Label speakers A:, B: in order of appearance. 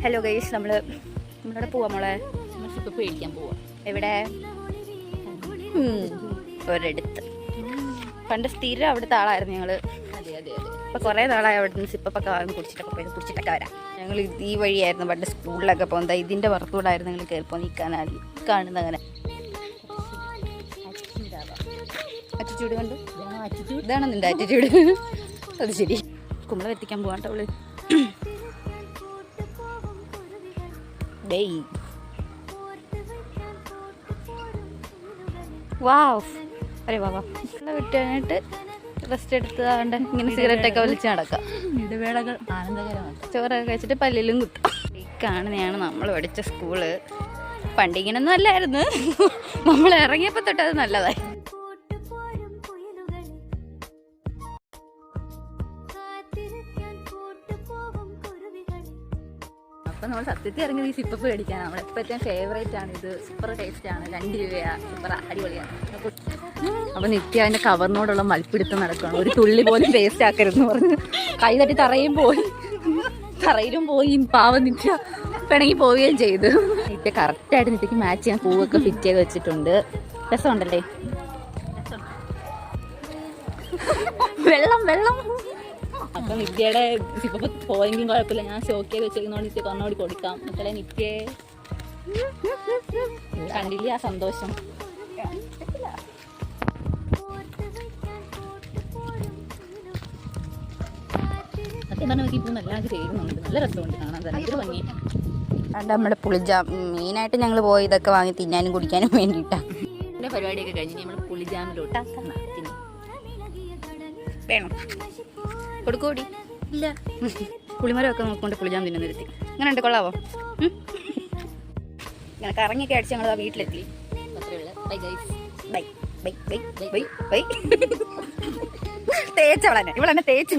A: Hello guys, നമ്മളിവിടെ പോവാ മോളെ.
B: ഇപ്പൊ പേടിക്കാൻ പോവാ.
A: എവിടെ? ഒരിടത്ത്. പണ്ട് സ്ഥിരം അവിടുത്തെ ആളായിരുന്നു ഞങ്ങള്. അപ്പൊ കുറെ നാളായി അവിടെ നിന്ന് സിപ്പൊക്കെ വാങ്ങി കുടിച്ചിട്ടൊക്കെ വരാം. ഞങ്ങൾ ഈ വഴിയായിരുന്നു പണ്ട് സ്കൂളിലൊക്കെ പോകുന്നത്. ഇതിന്റെ പുറത്തുകൂടായിരുന്നു ഞങ്ങൾ കയറി പോകുന്നത്. ഈ കനാലിൽ കാണുന്ന അങ്ങനെ ആറ്റിറ്റ്യൂഡ് കണ്ടു. ഇതാണ് നിന്റെ ആറ്റിറ്റ്യൂഡ്. അത് ശരി. കുമ്പള എത്തിക്കാൻ പോകാട്ടോ അവള്. വാവ്, അരെ വാ വിട്ട് കഴിഞ്ഞിട്ട് റെസ്റ്റ് എടുത്തതാണ്ട് ഇങ്ങനെ സിഗരറ്റ് ഒക്കെ വലിച്ച് നടക്കാം.
B: ഇടവേളകൾ ആനന്ദകരമാണ്.
A: ചോറൊക്കെ കഴിച്ചിട്ട് പല്ലിലും കുത്തും. ഈ കാണുന്നതാണ് നമ്മൾ പഠിച്ച സ്കൂള്. പണ്ടിങ്ങനൊന്നും അല്ലായിരുന്നു. നമ്മൾ ഇറങ്ങിയപ്പോ തൊട്ട് അത് നല്ലതായി. അപ്പൊ നമ്മൾ സത്യത്തിൽ ഇറങ്ങിയത് ഈ സിപ്പപ്പ് മേടിക്കാനാണ്. നമ്മുടെ എപ്പോഴത്തേം ഫേവറേറ്റ് ആണ് ഇത്. സൂപ്പർ ടേസ്റ്റ് ആണ്. 2 രൂപയാണ്. സൂപ്പർ അടിപൊളിയാണ്. അപ്പൊ നിത്യ അതിന്റെ കവറിനോടുള്ള മൽപ്പിടുത്തം നടക്കുകയാണ്. ഒരു തുള്ളി പോലും ടേസ്റ്റ് ആക്കരുതെന്ന് പറഞ്ഞ് കൈ തട്ടി തറയിലും പോയി പാവം നിത്യ പിണങ്ങി പോവുകയും ചെയ്തു. നിത്യ കറക്റ്റായിട്ട് നിത്യക്ക് മാച്ച് ചെയ്യാൻ പൂവൊക്കെ ഫിറ്റ് ചെയ്ത് വെച്ചിട്ടുണ്ട്. രസമുണ്ടല്ലേ? വെള്ളം. അപ്പൊ നിത്യയുടെ ഇപ്പൊ പോയെങ്കിലും കുഴപ്പമില്ല. ഞാൻ ഷോക്ക് ചെയ്ത് വെച്ചിരിക്കുന്നോണ്ട് നിത്യ കൊന്നോടി കൊടുക്കാം. മക്കളെ നിത്യ കണ്ടില്ലേ ആ സന്തോഷം? സത്യം പറഞ്ഞാൽ നമുക്ക് ഇപ്പം നല്ലതായിട്ട് ചെയ്യുന്നുണ്ട്. നല്ല രസമുണ്ട് കാണാൻ തന്നെ. ഇത് ഭംഗി. അതുകൊണ്ട് നമ്മുടെ പുളിജാം മെയിനായിട്ട് ഞങ്ങൾ പോയി ഇതൊക്കെ വാങ്ങി തിന്നാനും കുടിക്കാനും വേണ്ടിയിട്ടാണ്.
B: എൻ്റെ പരിപാടിയൊക്കെ കഴിഞ്ഞ് നമ്മൾ പുളിജാമിലോട്ട്
A: വേണം കൊടുക്കൂടി. ഇല്ല, പുളിമരമൊക്കെ നോക്കുകൊണ്ട് പുളിജാം തിന്നു നിർത്തി. അങ്ങനെ ഉണ്ട്, കൊള്ളാവോ? ഇങ്ങനെ കറങ്ങിയൊക്കെ അടിച്ച് ഞങ്ങൾ വീട്ടിലെത്തി. Bye bye bye bye bye. തേച്ചവളെന്നെ ഇവളെന്നെ തേച്ചു.